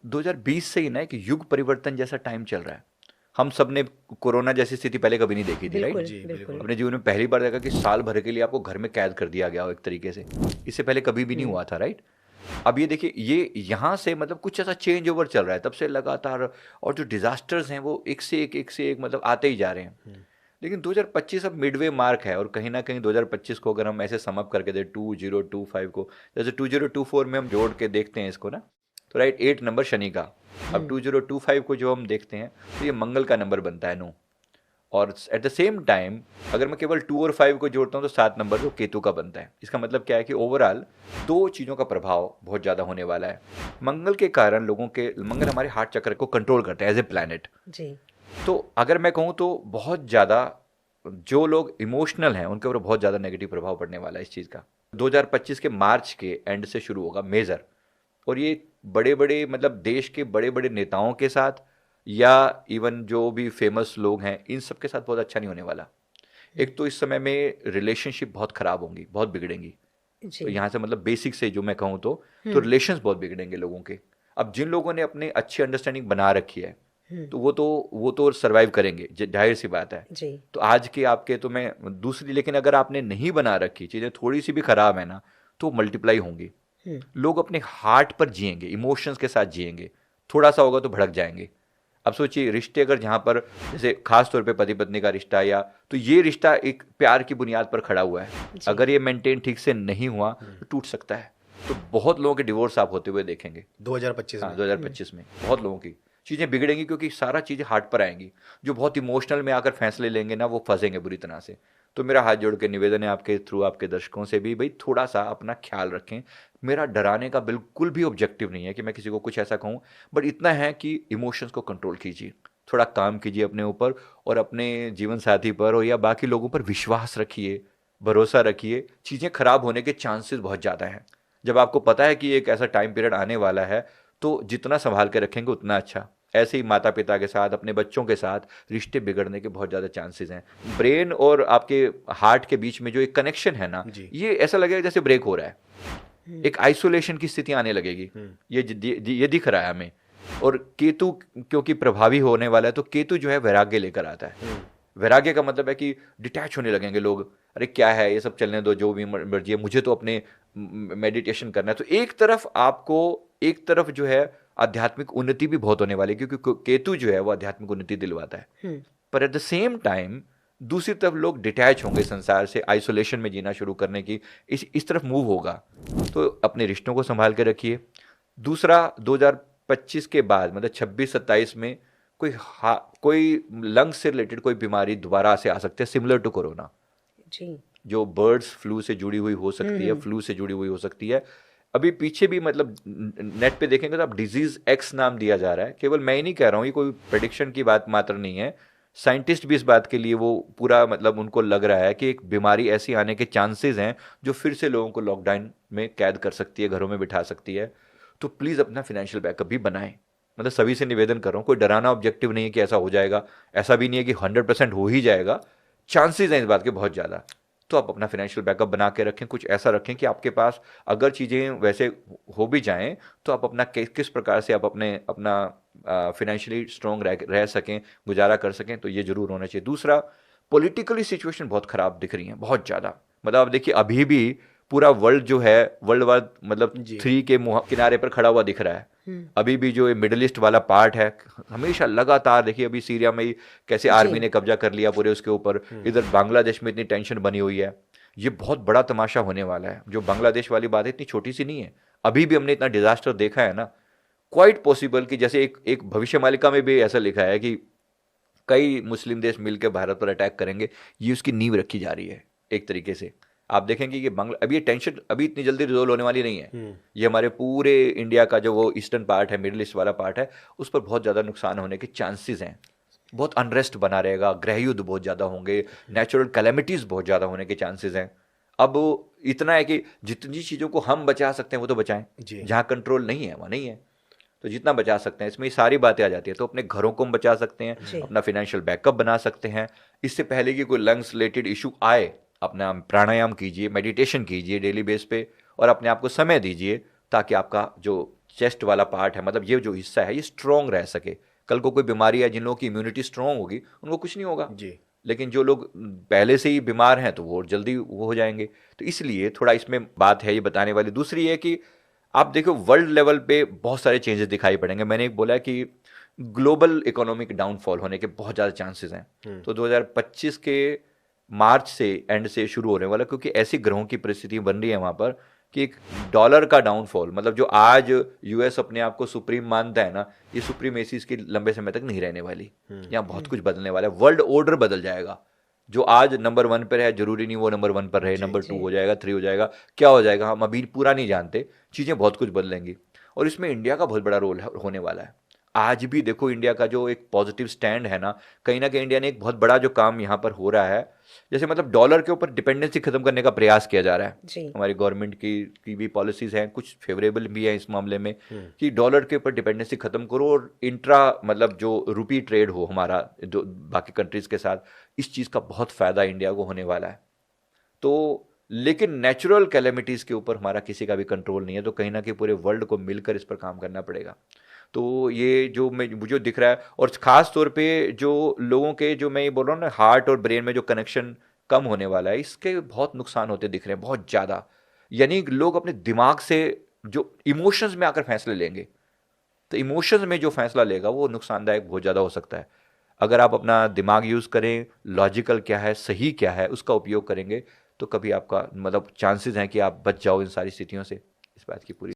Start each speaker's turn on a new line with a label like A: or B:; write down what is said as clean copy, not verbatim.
A: 2020 से ही ना एक युग परिवर्तन जैसा टाइम चल रहा है। हम सब ने कोरोना जैसी स्थिति पहले कभी नहीं देखी थी, राइट?
B: बिल्कुल बिल्कुल।
A: अपने जीवन में पहली बार देखा कि साल भर के लिए आपको घर में कैद कर दिया गया हो एक तरीके से। इससे पहले कभी भी नहीं हुआ था, राइट? अब ये देखिए, ये यहाँ से मतलब कुछ ऐसा चेंज ओवर चल रहा है तब से लगातार, और जो डिजास्टर्स हैं वो एक से एक मतलब आते ही जा रहे हैं। लेकिन 2025 अब मिडवे मार्क है, और कहीं ना कहीं 2025 को अगर हम ऐसे सम अप करके दे 2025 को, जैसे 2024 में हम जोड़ के देखते हैं इसको ना, तो राइट 8 नंबर शनि का। अब 2025 को जो हम देखते हैं तो ये मंगल का नंबर बनता है 9, और एट द सेम टाइम अगर मैं केवल 2 और 5 को जोड़ता हूँ तो 7 नंबर जो केतु का बनता है। इसका मतलब क्या है कि ओवरऑल 2 चीज़ों का प्रभाव बहुत ज़्यादा होने वाला है। मंगल के कारण मंगल हमारे हार्ट चक्र को कंट्रोल करता है एज ए प्लैनेट जी। तो अगर मैं कहूँ तो बहुत ज़्यादा जो लोग इमोशनल हैं उनके ऊपर बहुत ज़्यादा नेगेटिव प्रभाव पड़ने वाला है इस चीज़ का। 2025 के मार्च के एंड से शुरू होगा मेजर, और ये बड़े बड़े मतलब देश के बड़े बड़े नेताओं के साथ या इवन जो भी फेमस लोग हैं इन सब के साथ बहुत अच्छा नहीं होने वाला। एक तो इस समय में रिलेशनशिप बहुत खराब होंगी, बहुत बिगड़ेंगी। तो यहाँ से मतलब बेसिक से जो मैं कहूँ तो रिलेशंस बहुत बिगड़ेंगे लोगों के। अब जिन लोगों ने अपनी अच्छी अंडरस्टैंडिंग बना रखी है तो वो तो सर्वाइव करेंगे, जाहिर सी बात है जी। तो आज के आपके तो मैं दूसरी, लेकिन अगर आपने नहीं बना रखी, चीज़ें थोड़ी सी भी खराब है ना तो मल्टीप्लाई होंगी। लोग अपने हार्ट पर जिएंगे, इमोशंस के साथ जिएंगे, थोड़ा सा होगा तो भड़क जाएंगे। अब सोचिए रिश्ते अगर जहाँ पर जैसे खास तौर पे पति पत्नी का रिश्ता, या तो ये रिश्ता एक प्यार की बुनियाद पर खड़ा हुआ है, अगर ये मेंटेन ठीक से नहीं हुआ तो टूट सकता है। तो बहुत लोगों के डिवोर्स आप होते हुए देखेंगे 2025 में बहुत लोगों की चीज़ें बिगड़ेंगी, क्योंकि सारा चीज़ें हार्ट पर आएंगी। जो बहुत इमोशनल में आकर फैसले लेंगे ना वो फंसेंगे बुरी तरह से। तो मेरा हाथ जोड़ के निवेदन है आपके थ्रू, आपके दर्शकों से भी, भाई थोड़ा सा अपना ख्याल रखें। मेरा डराने का बिल्कुल भी ऑब्जेक्टिव नहीं है कि मैं किसी को कुछ ऐसा कहूँ, बट इतना है कि इमोशंस को कंट्रोल कीजिए, थोड़ा काम कीजिए अपने ऊपर और अपने जीवन साथी पर, और या बाकी लोगों पर विश्वास रखिए, भरोसा रखिए। चीज़ें खराब होने के चांसेस बहुत ज़्यादा हैं। जब आपको पता है कि एक ऐसा टाइम पीरियड आने वाला है तो जितना संभाल के रखेंगे उतना अच्छा। ऐसे ही माता पिता के साथ, अपने बच्चों के साथ रिश्ते बिगड़ने के बहुत ज़्यादा चांसेस हैं। ब्रेन और आपके हार्ट के बीच में जो एक कनेक्शन है ना, ये ऐसा लगेगा जैसे ब्रेक हो रहा है, एक आइसोलेशन की स्थिति आने लगेगी। ये दिख रहा है हमें। और केतु क्योंकि प्रभावी होने वाला है तो केतु जो है वैराग्य लेकर आता है। वैराग्य का मतलब है कि डिटैच होने लगेंगे लोग, अरे क्या है ये सब, चलने दो, जो भी मर्जी है, मुझे तो अपने मेडिटेशन करना है। तो एक तरफ जो है आध्यात्मिक उन्नति भी बहुत होने वाली है, क्योंकि केतु जो है वो आध्यात्मिक उन्नति दिलवाता है। पर एट द सेम टाइम दूसरी तरफ लोग डिटैच होंगे संसार से, आइसोलेशन में जीना शुरू करने की इस तरफ मूव होगा। तो अपने रिश्तों को संभाल के रखिए। दूसरा, 2025 के बाद मतलब 26-27 में कोई लंग्स से रिलेटेड कोई बीमारी दोबारा से आ सकती है, सिमिलर टू कोरोना जी। जो बर्ड्स फ्लू से जुड़ी हुई हो सकती है, फ्लू से जुड़ी हुई हो सकती है। अभी पीछे भी मतलब नेट पे देखेंगे तो अब डिजीज एक्स नाम दिया जा रहा है। केवल मैं ही नहीं कह रहा हूँ, ये कोई प्रेडिक्शन की बात मात्र नहीं है। साइंटिस्ट भी इस बात के लिए वो पूरा मतलब उनको लग रहा है कि एक बीमारी ऐसी आने के चांसेस हैं जो फिर से लोगों को लॉकडाउन में कैद कर सकती है, घरों में बिठा सकती है। तो प्लीज़ अपना फाइनेंशियल बैकअप भी बनाएं। मतलब सभी से निवेदन कर रहा हूँ, कोई डराना ऑब्जेक्टिव नहीं है कि ऐसा हो जाएगा, ऐसा भी नहीं है कि 100% हो ही जाएगा, चांसेस हैं इस बात के बहुत ज़्यादा। तो आप अपना फाइनेंशियल बैकअप बना के रखें, कुछ ऐसा रखें कि आपके पास अगर चीज़ें वैसे हो भी जाएं तो आप अपना किस प्रकार से आप अपना फाइनेंशियली स्ट्रॉन्ग रह सकें, गुजारा कर सकें, तो ये जरूर होना चाहिए। दूसरा, पॉलिटिकली सिचुएशन बहुत ख़राब दिख रही है, बहुत ज़्यादा। मतलब आप देखिए अभी भी पूरा वर्ल्ड जो है वर्ल्ड वार मतलब 3 के किनारे पर खड़ा हुआ दिख रहा है। अभी भी जो मिडिल ईस्ट वाला पार्ट है, हमेशा लगातार देखिए, अभी सीरिया में ही कैसे आर्मी ने कब्जा कर लिया पूरे उसके ऊपर, इधर बांग्लादेश में इतनी टेंशन बनी हुई है। ये बहुत बड़ा तमाशा होने वाला है। जो बांग्लादेश वाली बात है इतनी छोटी सी नहीं है, अभी भी हमने इतना डिजास्टर देखा है ना। क्वाइट पॉसिबल कि जैसे एक भविष्य मालिका में भी ऐसा लिखा है कि कई मुस्लिम देश मिलकर भारत पर अटैक करेंगे, ये उसकी नींव रखी जा रही है एक तरीके से। आप देखेंगे कि अभी ये टेंशन अभी इतनी जल्दी रिजोल्व होने वाली नहीं है। ये हमारे पूरे इंडिया का जो वो ईस्टर्न पार्ट है, मिडिल ईस्ट वाला पार्ट है, उस पर बहुत ज़्यादा नुकसान होने के चांसेस हैं। बहुत अनरेस्ट बना रहेगा, गृह युद्ध बहुत ज़्यादा होंगे, नेचुरल कैलेमिटीज़ बहुत ज़्यादा होने के चांसेस हैं। अब इतना है कि जितनी चीज़ों को हम बचा सकते हैं वो तो बचाएं, जहाँ कंट्रोल नहीं है वहाँ नहीं है, तो जितना बचा सकते हैं। इसमें सारी बातें आ जाती है। तो अपने घरों को हम बचा सकते हैं, अपना फाइनेंशियल बैकअप बना सकते हैं। इससे पहले कि कोई लंग्स रिलेटेड इशू आए, अपना प्राणायाम कीजिए, मेडिटेशन कीजिए डेली बेस पे, और अपने आप को समय दीजिए ताकि आपका जो चेस्ट वाला पार्ट है, मतलब ये जो हिस्सा है ये स्ट्रॉन्ग रह सके। कल को कोई बीमारी है, जिन लोगों की इम्यूनिटी स्ट्रॉन्ग होगी उनको कुछ नहीं होगा
B: जी।
A: लेकिन जो लोग पहले से ही बीमार हैं तो वो जल्दी वो हो जाएंगे। तो इसलिए थोड़ा इसमें बात है ये बताने वाली। दूसरी है कि आप देखो वर्ल्ड लेवल पे बहुत सारे चेंजेस दिखाई पड़ेंगे। मैंने एक बोला कि ग्लोबल इकोनॉमिक डाउनफॉल होने के बहुत ज़्यादा चांसेस हैं। तो 2025 के मार्च से एंड से शुरू होने वाला, क्योंकि ऐसी ग्रहों की परिस्थिति बन रही है वहाँ पर कि एक डॉलर का डाउनफॉल, मतलब जो आज यूएस अपने आप को सुप्रीम मानता है ना, ये सुप्रीमेसी इसकी लंबे समय तक नहीं रहने वाली। यहाँ बहुत कुछ बदलने वाला है, वर्ल्ड ऑर्डर बदल जाएगा। जो आज नंबर 1 पर है जरूरी नहीं वो नंबर 1 पर रहे, नंबर 2 हो जाएगा, 3 हो जाएगा, क्या हो जाएगा हम अभी पूरा नहीं जानते। चीज़ें बहुत कुछ बदलेंगी और इसमें इंडिया का बहुत बड़ा रोल होने वाला है। आज भी देखो इंडिया का जो एक पॉजिटिव स्टैंड है ना कहीं इंडिया ने एक बहुत बड़ा जो काम यहाँ पर हो रहा है, जैसे मतलब डॉलर के ऊपर डिपेंडेंसी खत्म करने का प्रयास किया जा रहा है। हमारी गवर्नमेंट की भी पॉलिसीज हैं, कुछ फेवरेबल भी है इस मामले में कि डॉलर के ऊपर डिपेंडेंसी खत्म करो और इंट्रा मतलब जो रुपी ट्रेड हो हमारा जो बाकी कंट्रीज के साथ, इस चीज़ का बहुत फायदा इंडिया को होने वाला है। तो लेकिन नेचुरल कैलेमिटीज के ऊपर हमारा किसी का भी कंट्रोल नहीं है, तो कहीं ना कहीं पूरे वर्ल्ड को मिलकर इस पर काम करना पड़ेगा। तो ये जो मुझे दिख रहा है, और खास तौर पे जो लोगों के जो मैं ये बोल रहा हूँ ना हार्ट और ब्रेन में जो कनेक्शन कम होने वाला है, इसके बहुत नुकसान होते दिख रहे हैं बहुत ज़्यादा। यानी लोग अपने दिमाग से जो इमोशंस में आकर फैसले लेंगे, तो इमोशंस में जो फैसला लेगा वो नुकसानदायक बहुत ज़्यादा हो सकता है। अगर आप अपना दिमाग यूज़ करें, लॉजिकल क्या है सही क्या है उसका उपयोग करेंगे, तो कभी आपका मतलब चांसेस हैं कि आप बच जाओ इन सारी स्थितियों से। इस बात की पूरी